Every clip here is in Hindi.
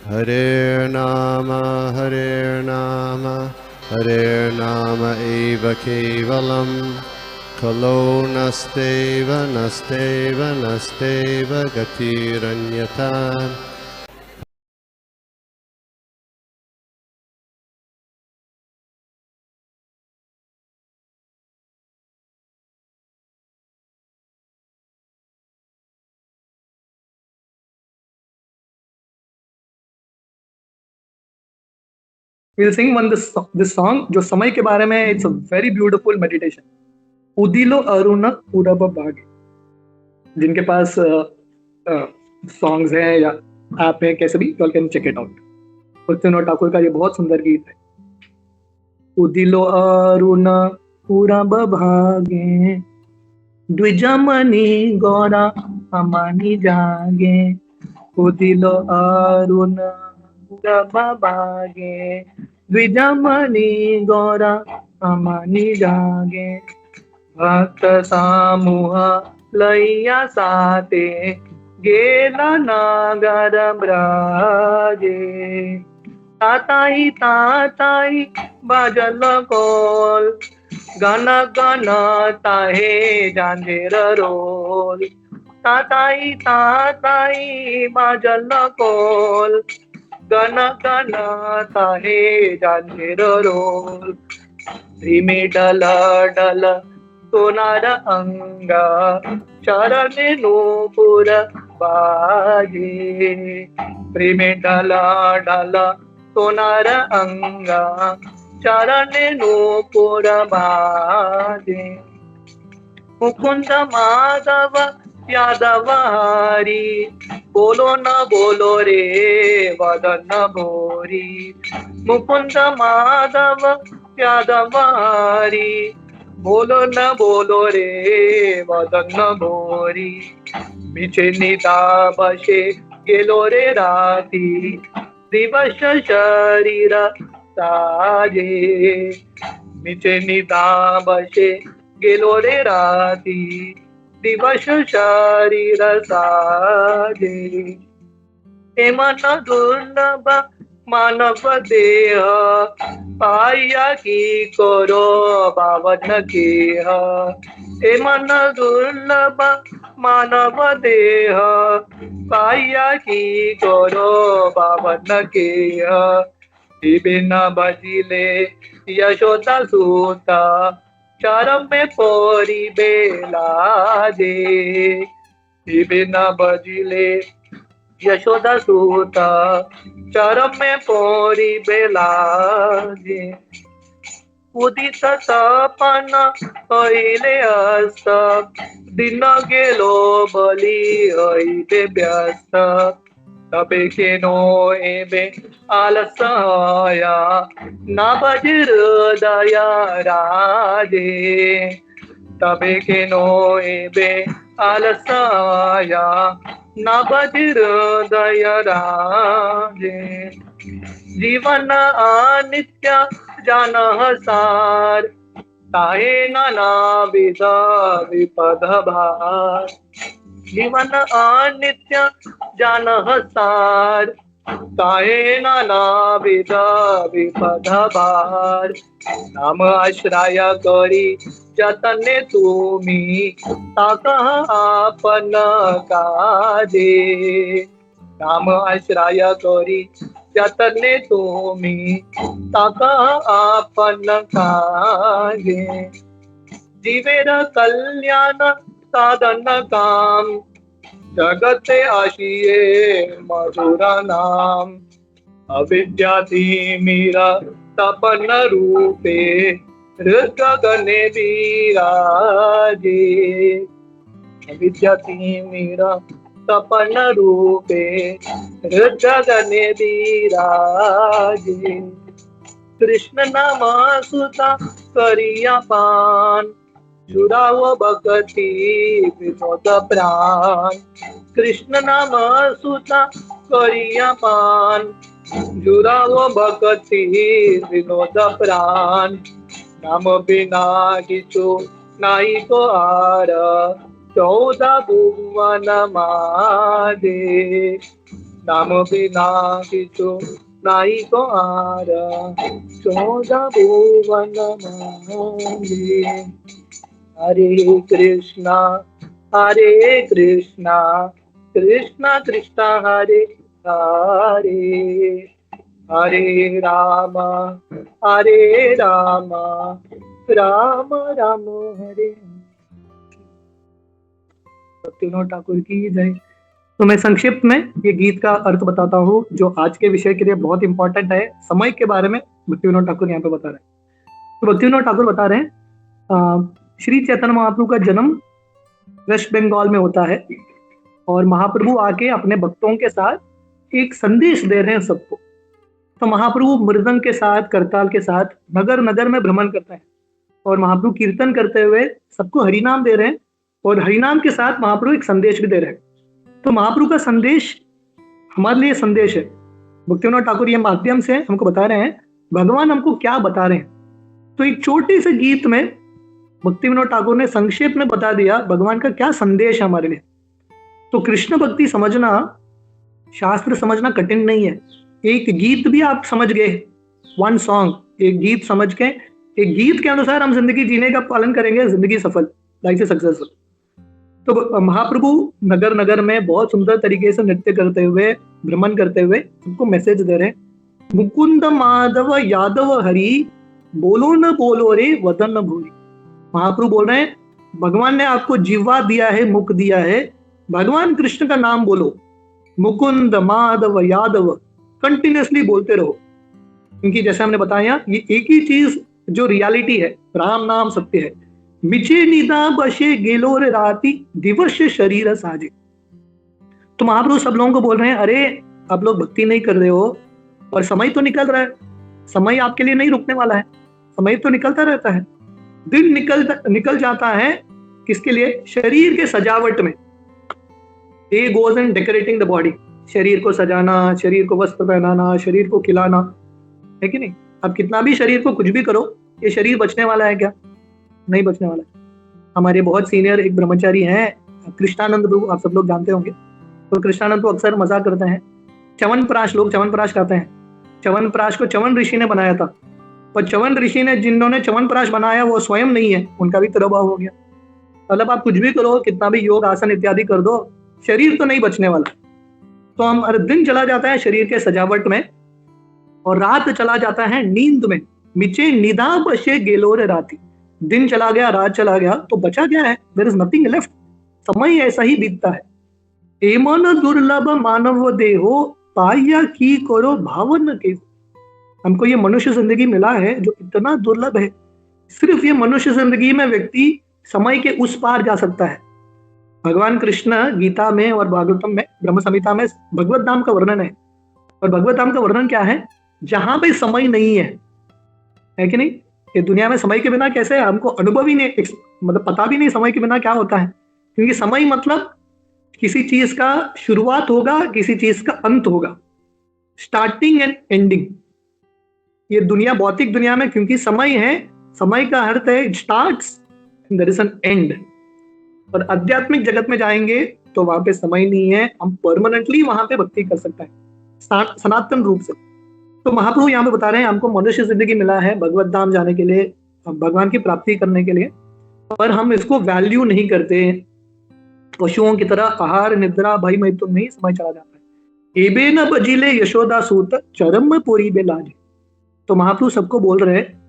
Hare Nama Hare Nama eva kevalam Kalo nasteva nasteva nasteva gatiranyata. We'll sing this song जो समय के बारे में. It's a very beautiful meditation. उदिलो Arun पूरब भागे. जिनके पास सॉन्ग्स हैं या ऐप है कैसे भी, you can check it out. Bhaktivinod Thakur का ये बहुत सुंदर गीत है. उदिलो अरुण पूरब भागे द्विजमणि गौरा अमानी जागे. उदिलो अरुण पूरब भागे द्विजमणि गौरा अमानी जागे. भक्त समूह लैया साते गेला नागर ब्राजे. ताताई ताताई बाजल कोल गण गण ताहे जांजेर रोल. ताताई ताताई बाजल कोल गण गण ताहे जांजेर रोल. धीमे डल डल सोनार अंगा चरणे नूपुर बाजे. प्रेमे डला डला सोनार अंगा चरणे नूपुर बाजे. मुकुंद माधव यादव हरी बोलो न बोलो रे वदन भोरी. मुकुंद माधव यादव हरी बोलो न बोलो रे वदन भोरी. मिचे निदा बसे गेलो रे राती दिवस शरीर साजे. मिचे निदा बसे गेलो रे राती दिवस शरीर साजे. हे मन दुर्लभ मानव देह पाया की करो पावन केह. हे मन दुर्लभ मानव देह पाया की करो पावन केह. बिन बजिले यशोदा सूता चरम में पोरी बेला दे. बिन बजिले यशोदा सूता चरम में पोरी बेला दे. उदित सपन हईले अस्त दिन गेलो बली हईले व्यस्त. तबे केनो एबे आलसया ना बजिर दया राजे. तबे केनो एबे आलसया ना बजिर दया राजे. जीवन अनित्य जान सार ताहे नाना विध विपद भार. जीवन अनित्य जान सार ताहे नाना विध विपद भार. नाम आश्रय करी जतने तुम्ही ताकह आपन काजे. नाम आश्रय करी जतने तुम्ही ताकह आपन काजे. जीवेर कल्याण साधन काम जगते आशिये मधुर नाम. अविद्याति मीरा तपन रूपे हृदगने विराजे. अविद्याति मीरा तपन रूपे हृदगने विराजे. कृष्ण नाम सुता करिया पान जुड़ाव भक्ति विनोद प्राण. कृष्ण नाम सुता करिया पान जुड़ाव भक्ति विनोद प्राण. नाम बिना किछु नाई को आर 14 भुवन मादे. नाम बिना किछु नाई को आरा, 14 भुवन मांगे। हरे कृष्णा कृष्णा कृष्णा हरे हरे, हरे राम राम राम हरे। भक्तिविनोद ठाकुर की जय। तो मैं संक्षिप्त में ये गीत का अर्थ बताता हूँ, जो आज के विषय के लिए बहुत इंपॉर्टेंट है। समय के बारे में भक्तिविनोद ठाकुर यहाँ पे बता रहे हैं। तो भक्तिविनोद ठाकुर बता रहे हैं श्री चैतन्य महाप्रभु का जन्म वेस्ट बंगाल में होता है, और महाप्रभु आके अपने भक्तों के साथ एक संदेश दे रहे हैं सबको। तो महाप्रभु मृदंग के साथ, करताल के साथ नगर नगर में भ्रमण करते हैं, और महाप्रभु कीर्तन करते हुए सबको हरिनाम दे रहे हैं, और हरिनाम के साथ महाप्रभु एक संदेश भी दे रहे हैं। तो महाप्रभु का संदेश हमारे लिए संदेश है। भक्तिविनोद ठाकुर ये माध्यम से हमको बता रहे हैं भगवान हमको क्या बता रहे हैं। तो एक छोटे से गीत में भक्तिविनोद ठाकुर ने संक्षेप में बता दिया भगवान का क्या संदेश है हमारे लिए। तो कृष्ण भक्ति समझना, शास्त्र समझना कठिन नहीं है। एक गीत भी आप समझ गए, वन सॉन्ग, एक गीत समझ के, एक गीत के अनुसार हम जिंदगी जीने का पालन करेंगे, जिंदगी सफल, लाइफ इज सक्सेसफुल। तो महाप्रभु नगर नगर में बहुत सुंदर तरीके से नृत्य करते हुए, भ्रमण करते हुए सबको मैसेज दे रहे हैं, मुकुंद माधव यादव हरि, बोलो न बोलो रे वदन न भूरी। महाप्रभु बोल रहे हैं भगवान ने आपको जिह्वा दिया है, मुख दिया है, भगवान कृष्ण का नाम बोलो, मुकुंद माधव यादव कंटिन्यूसली बोलते रहो। क्योंकि जैसे हमने बताया ये एक ही चीज जो रियलिटी है, राम नाम सत्य है। मिचे निदा बशे गेलो रे राती, दिवस शरीर साजे। तो महाप्रभु सब लोगों को बोल रहे हैं अरे आप लोग भक्ति नहीं कर रहे हो, और समय तो निकल रहा है, समय आपके लिए नहीं रुकने वाला है, समय तो निकलता रहता है, दिन निकल जाता है। किसके लिए? शरीर के सजावट में। Day goes in decorating the body, शरीर को सजाना, शरीर को वस्त्र पहनाना, शरीर को खिलाना, है कि नहीं? अब कितना भी शरीर को कुछ भी करो, ये शरीर बचने वाला है क्या? नहीं बचने वाला है। हमारे बहुत सीनियर एक ब्रह्मचारी हैं, कृष्णानंद प्रभु, आप सब लोग जानते होंगे। तो कृष्णानंद तो अक्सर मजाक करते हैं, च्यवनप्राश, लोग च्यवनप्राश खाते हैं। च्यवनप्राश को च्यवन ऋषि ने बनाया था, पर च्यवन ऋषि ने, जिन्होंने च्यवनप्राश बनाया वो स्वयं नहीं है, उनका भी तिरोभाव हो गया। मतलब आप कुछ भी करो, कितना भी योग आसन इत्यादि कर दो, शरीर तो नहीं बचने वाला। तो हम दिन चला जाता है शरीर के सजावट में, और रात चला जाता है नींद में। मिचे निदा बशे गेलोर राती, दिन चला गया, रात चला गया, तो बचा क्या है? There is nothing left. समय ऐसा ही बीतता है। एमन दुर्लभ मानव देहो, पाया की करो भावन के। हमको ये मनुष्य जिंदगी मिला है जो इतना दुर्लभ है, सिर्फ ये मनुष्य जिंदगी में व्यक्ति समय के उस पार जा सकता है। भगवान कृष्ण गीता में और भागवतम में, ब्रह्म संहिता में भगवत धाम का वर्णन है। और भगवत धाम का वर्णन क्या है? जहां पे समय नहीं है कि नहीं? ये दुनिया में समय के बिना कैसे, हमको अनुभव ही नहीं, मतलब पता भी नहीं समय के बिना क्या होता है। क्योंकि समय मतलब किसी चीज का शुरुआत होगा, किसी चीज का अंत होगा, स्टार्टिंग एंड एंडिंग। ये दुनिया, भौतिक दुनिया में क्योंकि समय है, समय का अर्थ है it starts and there is an end. और आध्यात्मिक जगत में जाएंगे तो वहां पे समय नहीं है, हम परमानेंटली वहां पे भक्ति कर सकते हैं सनातन रूप से। तो महाप्रभु यहाँ पे बता रहे हैं हमको मनुष्य जिंदगी मिला है भगवत धाम जाने के लिए, भगवान की प्राप्ति करने के लिए, पर हम इसको वैल्यू नहीं करते। पशुओं की तरह आहार निद्रा भय मैथुन में ही समय चला जाता है। एबे न बजिले यशोदा सूत, चरम पूरी बेलाज। तो महाप्रभु सबको बोल रहे हैं,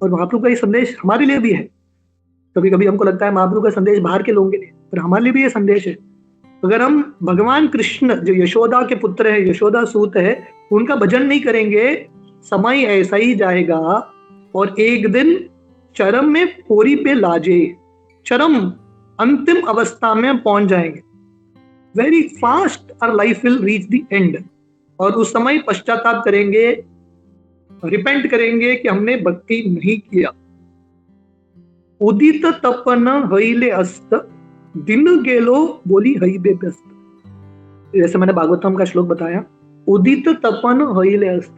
और महाप्रभु का ये संदेश हमारे लिए भी है। कभी कभी हमको लगता है महाप्रभु का संदेश बाहर के लोगों के लिए, पर हमारे लिए भी ये संदेश है। अगर हम भगवान कृष्ण जो यशोदा के पुत्र है, यशोदा सूत है, उनका भजन नहीं करेंगे, समय ऐसा ही जाएगा और एक दिन चरम में पोरी पे लाजे, चरम अंतिम अवस्था में पहुंच जाएंगे। Very fast our life will reach the end. और उस समय पश्चाताप करेंगे, रिपेंट करेंगे कि हमने भक्ति नहीं किया। उदित तपन हईले अस्त, दिन गेलो बोली हई बेस्त। जैसे मैंने भागवतम का श्लोक बताया, उदित तपन हईले अस्त,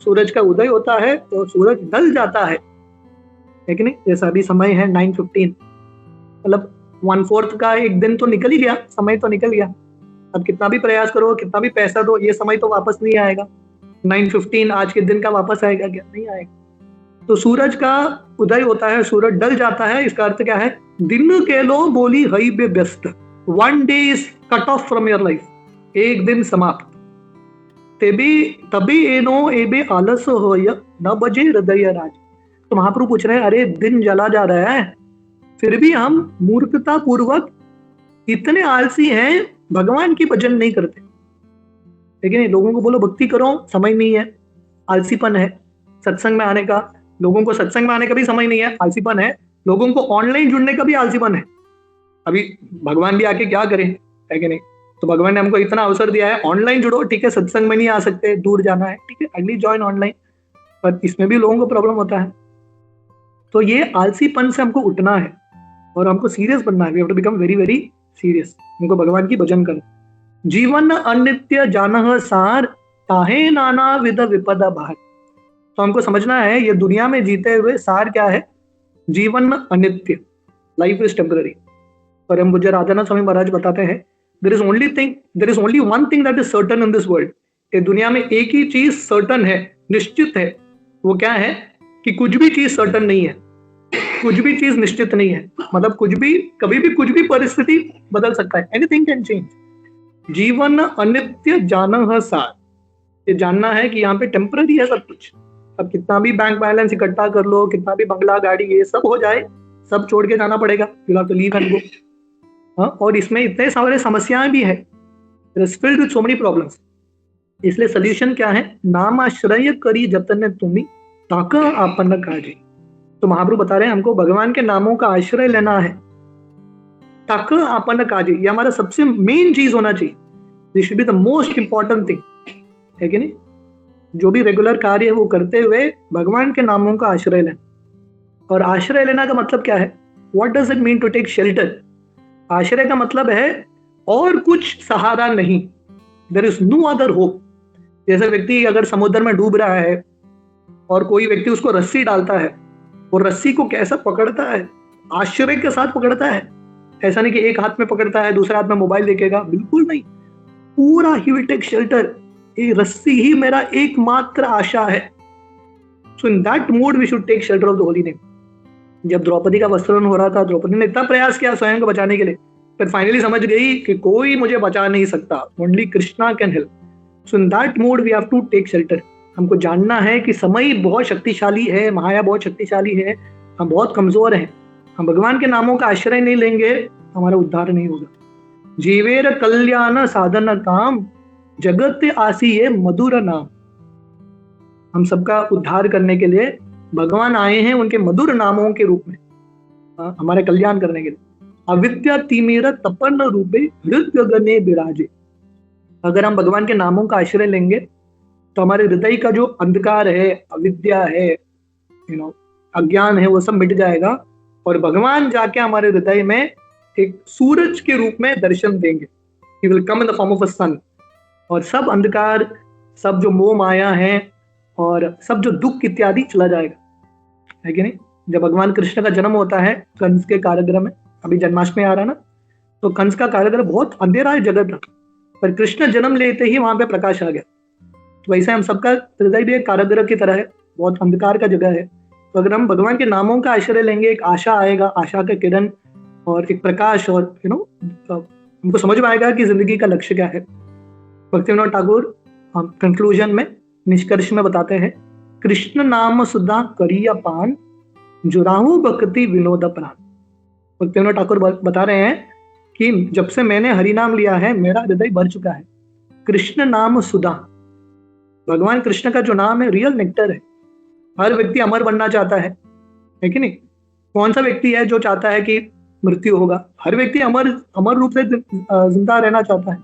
सूरज का उदय होता है तो सूरज ढल जाता है कि नहीं? जैसा अभी समय है 9:15, मतलब 1/4 का एक दिन तो निकल ही गया, समय तो निकल गया। अब कितना भी प्रयास करो, कितना भी पैसा दो, ये समय तो वापस नहीं आएगा। 9:15 आज के दिन का वापस आएगा क्या? नहीं आएगा। तो सूरज का उदय होता है, सूरज डल जाता है, इसका अर्थ क्या है? दिन के लो बोली हई बे व्यस्त, 1 day is cut off from your life, एक दिन समाप्त। तभी एनो एबे आलस होय न बजे हृदय राज। तो महाप्रभु पूछ रहे हैं, अरे दिन जला जा रहा है, फिर भी हम मूर्खता पूर्वक इतने आलसी हैं, भगवान की भजन नहीं करते। लेकिन लोगों को बोलो भक्ति करो, समय नहीं है, आलसीपन है। सत्संग में आने का, लोगों को सत्संग में आने का भी समय नहीं है, आलसीपन है। लोगों को ऑनलाइन जुड़ने का भी आलसीपन है। अभी भगवान भी आके क्या करें, है कि नहीं? तो भगवान ने हमको इतना अवसर दिया है, ऑनलाइन जुड़ो, ठीक है, सत्संग में नहीं आ सकते, दूर जाना है, ठीक है, अगली ज्वाइन ऑनलाइन, पर इसमें भी लोगों को प्रॉब्लम होता है। तो ये आलसीपन से हमको उठना है और हमको सीरियस बनना है। We have to become very very serious. हमको भगवान की भजन करना। जीवन अनित्य जानह सार, ताहे नाना विध विपद बाहर। तो हमको समझना है ये दुनिया में जीते हुए सार क्या है? जीवन अनित्य, लाइफ इज टेम्पररी। परम पूज्य राधानाथ स्वामी महाराज बताते हैं, there is only one thing that is certain in this world. ये दुनिया में एक ही चीज सर्टन है, निश्चित है। वो क्या है? कि कुछ भी चीज सर्टन नहीं है, कुछ भी चीज निश्चित नहीं है। मतलब कुछ भी, कभी भी कुछ भी परिस्थिति बदल सकता है, एनीथिंग कैन चेंज। जीवन अनित्य जानह सार, ये जानना है कि यहाँ पे टेम्पररी है सब कुछ। अब कितना भी बैंक बैलेंस इकट्ठा कर लो, कितना भी बंगला गाड़ी ये सब हो जाए, सब छोड़ के जाना पड़ेगा, you have to leave and go. हाँ, और इसमें इतने सारे समस्याएं भी है, it is filled with so many problems. इसलिए सोल्यूशन क्या है? नाम आश्रय करी जतन तुम्ही, ताक आपन काजी। तो महाप्रभु बता रहे हैं हमको भगवान के नामों का आश्रय लेना है। ताक आपन काजी, ये हमारा सबसे मेन चीज होना चाहिए। This should be the most important thing, है कि नहीं? जो भी रेगुलर कार्य है वो करते हुए भगवान के नामों का आश्रय लेना। और आश्रय लेना का मतलब क्या है? What does it mean to take shelter? आश्रय का मतलब है और कुछ सहारा नहीं, there is no other hope. जैसे व्यक्ति अगर समुद्र में डूब रहा है और कोई व्यक्ति उसको रस्सी डालता है, वो रस्सी को कैसा पकड़ता है? आश्रय के साथ पकड़ता है। ऐसा नहीं कि एक हाथ में पकड़ता है, दूसरे हाथ में मोबाइल देखेगा, बिल्कुल नहीं। पूरा ही विल टेक शेल्टर। ये रस्सी ही मेरा एकमात्र आशा है। So in that mode we should take shelter of the holy name. जब द्रौपदी का वस्त्रण हो रहा था, द्रौपदी ने इतना प्रयास किया स्वयं को बचाने के लिए, फिर फाइनली समझ गई कि कोई मुझे बचा नहीं सकता, only Krishna can help. So in that mode we have to take shelter. हमको जानना है कि समय बहुत शक्तिशाली है, माया बहुत शक्तिशाली है, हम बहुत कमजोर हैं। हम भगवान के नामों का आश्रय नहीं लेंगे, हमारा उद्धार नहीं होगा। जीवेर कल्याण साधन काम, जगत आसी ये मधुर नाम। हम सबका उद्धार करने के लिए भगवान आए हैं, उनके मधुर नामों के रूप में हमारे कल्याण करने के लिए। अविद्या तिमिर तपन रूपे हृदय गगने विराजे। अगर हम भगवान के नामों का आश्रय लेंगे तो हमारे हृदय का जो अंधकार है, अविद्या है, अज्ञान है, वो सब मिट जाएगा और भगवान जाके हमारे हृदय में एक सूरज के रूप में दर्शन देंगे। He will come in the form of a sun। और सब अंधकार, सब जो मोह माया है और सब जो दुख इत्यादि चला जाएगा, है कि नहीं? जब भगवान कृष्ण का जन्म होता है कंस के कारागृह में, अभी जन्माष्टमी आ रहा ना, तो कंस का कारागृह बहुत अंधेरा है जगत था, पर कृष्ण जन्म लेते ही वहां पे प्रकाश आ गया। तो वैसे हम सबका हृदय भी एक कारागृह की तरह है, बहुत अंधकार का जगह है। तो अगर हम भगवान के नामों का आश्रय लेंगे, एक आशा आएगा, आशा का किरण और एक प्रकाश, और हमको समझ में आएगा कि जिंदगी का लक्ष्य क्या है। भक्तिविनोद ठाकुर कंक्लूजन में, निष्कर्ष में बताते हैं, कृष्ण नाम सुधा करिया पान, जुराहू भक्ति विनोद प्राण। भक्तिविनोद ठाकुर बता रहे हैं कि जब से मैंने हरि नाम लिया है, मेरा हृदय भर चुका है। कृष्ण नाम सुधा, भगवान कृष्ण का जो नाम है रियल नेक्टर है। हर व्यक्ति अमर बनना चाहता है कि नहीं? कौन सा व्यक्ति है जो चाहता है कि मृत्यु होगा? हर व्यक्ति अमर रूप से जिंदा रहना चाहता है,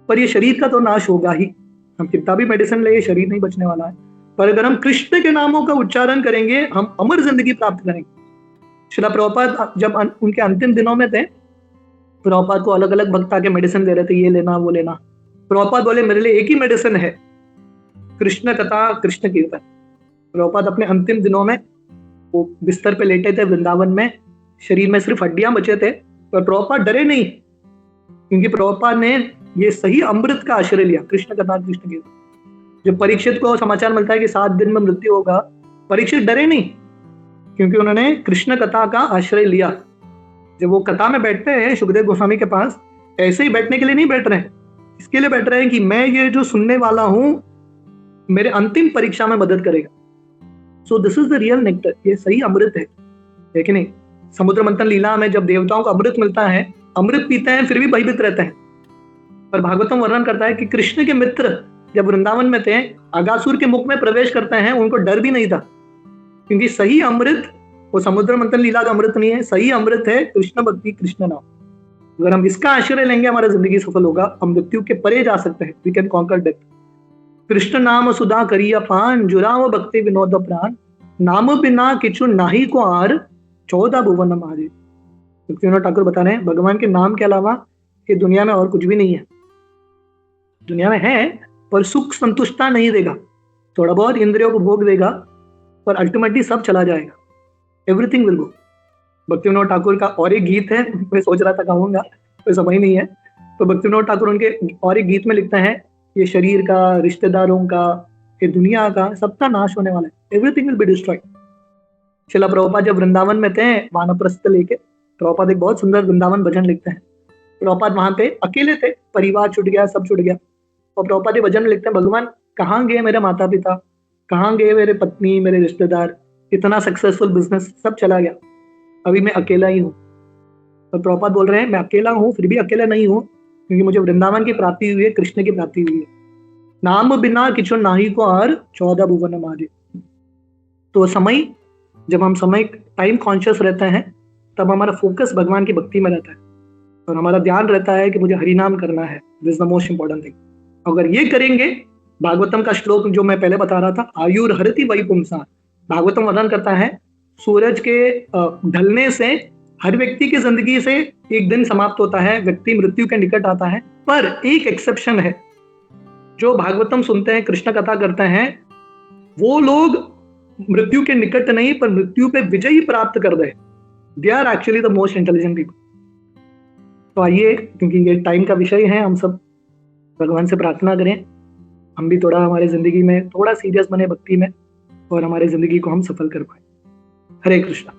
पर ये शरीर का तो नाश होगा ही। हम कितना भी मेडिसिन ले, शरीर नहीं बचने वाला है। पर अगर हम कृष्ण के नामों का उच्चारण करेंगे, हम अमर जिंदगी प्राप्त करेंगे। श्रील प्रभुपाद जब उनके अंतिम दिनों में थे, प्रभुपाद को अलग अलग भक्त आके मेडिसिन दे रहे थे, ये लेना वो लेना। प्रभुपाद बोले मेरे लिए एक ही मेडिसिन है, कृष्ण कथा, कृष्ण कीर्तन। प्रभुपाद अपने अंतिम दिनों में वो बिस्तर पे लेटे थे वृंदावन में, शरीर में सिर्फ हड्डियां बचे थे, पर प्रभुपाद डरे नहीं, क्योंकि प्रभुपाद ने ये सही अमृत का आश्रय लिया। कृष्ण कथा, कृष्ण गीता। जब परीक्षित को समाचार मिलता है कि 7 दिन में मृत्यु होगा, परीक्षित डरे नहीं, क्योंकि उन्होंने कृष्ण कथा का आश्रय लिया। जब वो कथा में बैठते हैं सुखदेव गोस्वामी के पास, ऐसे ही बैठने के लिए नहीं बैठ रहे हैं, इसके लिए बैठ रहे हैं कि मैं ये जो सुनने वाला हूं मेरे अंतिम परीक्षा में मदद करेगा। So this is the real nectar, ये सही अमृत है कि नहीं? समुद्र मंथन लीला में जब देवताओं को अमृत मिलता है, अमृत पीते हैं फिर भी भयभीत रहते हैं। पर भागवतम वर्णन करता है कि कृष्ण के मित्र जब वृंदावन में थे, अगासुर के मुख में प्रवेश करते हैं, उनको डर भी नहीं था, क्योंकि सही अमृत वो समुद्र मंथन लीला का अमृत नहीं है, सही अमृत है कृष्ण भक्ति, कृष्ण नाम। अगर हम इसका आश्रय लेंगे हमारा जिंदगी सफल होगा, हम मृत्यु के परे जा सकते हैं। We can conquer death. Krishna नाम सुधा करिया पान, जुराव भक्ति विनोद प्राण, नाम बिना किचु नाही को आर, 14 भुवन मारे। भक्तिविनोद ठाकुर बता रहे हैं भगवान के नाम के अलावा ये दुनिया में और कुछ भी नहीं है। दुनिया में है पर सुख संतुष्टता नहीं देगा, थोड़ा बहुत इंद्रियों को भोग देगा, पर अल्टीमेटली सब चला जाएगा। Everything will go. Bhaktivinod Thakur का और एक गीत है, मैं सोच रहा था कहूंगा, कोई समझ नहीं है, तो भक्तिविनोद ठाकुर उनके और एक गीत में लिखते हैं, ये शरीर का, रिश्तेदारों का, ये दुनिया का, सबका नाश होने वाला है। Everything will be destroyed. शिला प्रभुपाद जब वृंदावन में थे वानप्रस्थ लेके, प्रभुपाद एक बहुत सुंदर वृंदावन भजन लिखते हैं। प्रभुपाद वहां पे अकेले थे, परिवार छूट गया, सब छूट गया, और प्रभुपाद ये भजन लिखते हैं, भगवान कहाँ गए मेरे माता पिता, कहाँ गए मेरे पत्नी, मेरे रिश्तेदार, इतना सक्सेसफुल बिजनेस सब चला गया, अभी मैं अकेला ही हूँ। तो प्रभुपाद बोल रहे हैं मैं अकेला हूँ फिर भी अकेला नहीं हूँ, क्योंकि मुझे वृंदावन की प्राप्ति हुई है, कृष्ण की प्राप्ति हुई है। नाम बिना किचु नाही को आर, 14 भुवन मारे। तो समय, जब हम समय टाइम कॉन्शियस रहते हैं, तब हमारा फोकस भगवान की भक्ति में रहता है, और हमारा ध्यान रहता है कि मुझे हरिनाम करना है। This is the most important thing. अगर ये करेंगे, भागवतम का श्लोक जो मैं पहले बता रहा था, आयुर हरति वही पुंसा, भागवतम वर्णन करता है सूरज के ढलने से हर व्यक्ति की जिंदगी से एक दिन समाप्त होता है, व्यक्ति मृत्यु के निकट आता है। पर एक एक्सेप्शन है, जो भागवतम सुनते हैं, कृष्ण कथा करते हैं, वो लोग मृत्यु के निकट नहीं पर मृत्यु पे विजय प्राप्त कर दे। They are actually the most intelligent people. तो आइए, क्योंकि ये टाइम का विषय है, हम सब भगवान से प्रार्थना करें, हम भी थोड़ा हमारे जिंदगी में थोड़ा सीरियस बने भक्ति में, और हमारे जिंदगी को हम सफल कर पाए। हरे कृष्णा।